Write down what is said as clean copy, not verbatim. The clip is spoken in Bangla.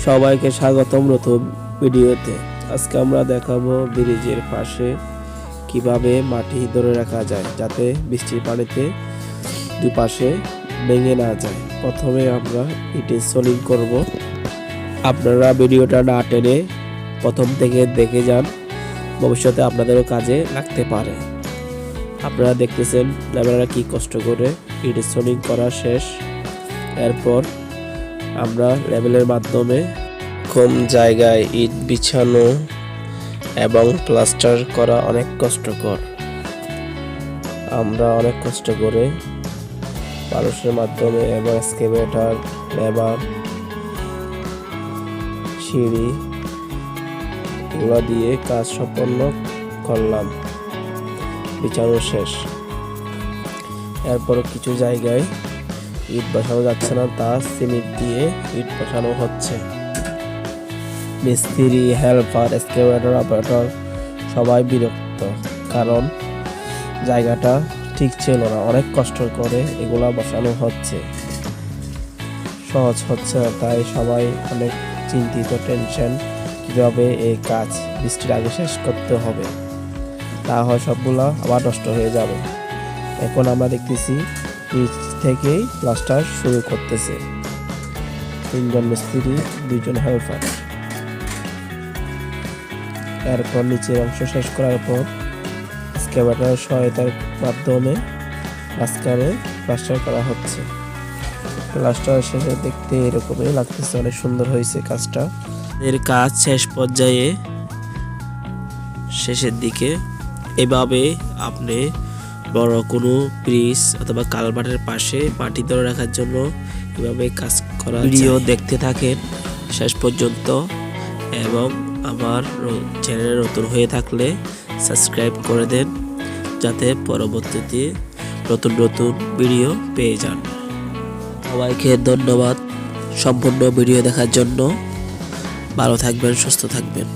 সবাইকে স্বাগতম নতুন ভিডিওতে। আজকে আমরা দেখাবো ব্রিজের পাশে কিভাবে মাটি ধরে রাখা যায় যাতে বৃষ্টির পানিতে দুপাশে ভেঙে না যায়। প্রথমে আমরা ইটের সোলিং করব। আপনারা ভিডিওটা না টেনে প্রথম থেকে দেখে যান, ভবিষ্যতে আপনাদেরও কাজে লাগতে পারে। আপনারা দেখতেছেন লেবাররা কি কষ্ট করে ইটের সোলিং করা শেষ। এরপর আমরা লেবেলের মাধ্যমে কম জায়গায় ইট বিছানো এবং প্লাস্টার করা অনেক কষ্টকর। আমরা অনেক কষ্ট করে মানুষের মাধ্যমে এবং এক্সকেভেটর, লেবার, সিঁড়ি এগুলো দিয়ে কাজ সম্পন্ন করলাম। বিছানো শেষ। এরপর কিছু জায়গায় ইট বসানো যাচ্ছে না, তা সিমেন্ট দিয়ে ইট বসানো হচ্ছে। মিস্ত্রি, হেল্পার, এক্সকেভেটর অপারেটর সবাই বিরক্ত, কারণ জায়গাটা ঠিক ছিল না। অনেক কষ্ট করে এগুলা বসানো হচ্ছে, সহজ হচ্ছে না, তাই সবাই অনেক চিন্তিত, টেনশন কীভাবে এই কাজ বৃষ্টির আগে শেষ করতে হবে, তা হয় সবগুলা আবার নষ্ট হয়ে যাবে। এখন আমরা দেখতেছি নিচ থেকেই প্লাস্টার শুরু করতেছে। 3 জন মিস্ত্রি, 2 জন হেল্পার। এরপর নিচের অংশ শেষ করার পর এক্সকেভেটরের সহায়তার মাধ্যমে মাঝখানে প্লাস্টার করা হচ্ছে। প্লাস্টার শেষে দেখতে এরকমই লাগতেছে, অনেক সুন্দর হয়েছে কাজটা। এর কাজ শেষ পর্যায়ে, শেষের দিকে। এভাবে আপনি বড় কোনো ব্রিজ অথবা কালভার্টের পাশে মাটি ধরে রাখার জন্য এভাবে কাজ করা। ভিডিও দেখতে থাকেন শেষ পর্যন্ত এবং আমার চ্যানেলে নতুন হয়ে থাকলে সাবস্ক্রাইব করে দেন, যাতে পরবর্তীতে নতুন নতুন ভিডিও পেয়ে যান। সবাইকে ধন্যবাদ সম্পূর্ণ ভিডিও দেখার জন্য। ভালো থাকবেন, সুস্থ থাকবেন।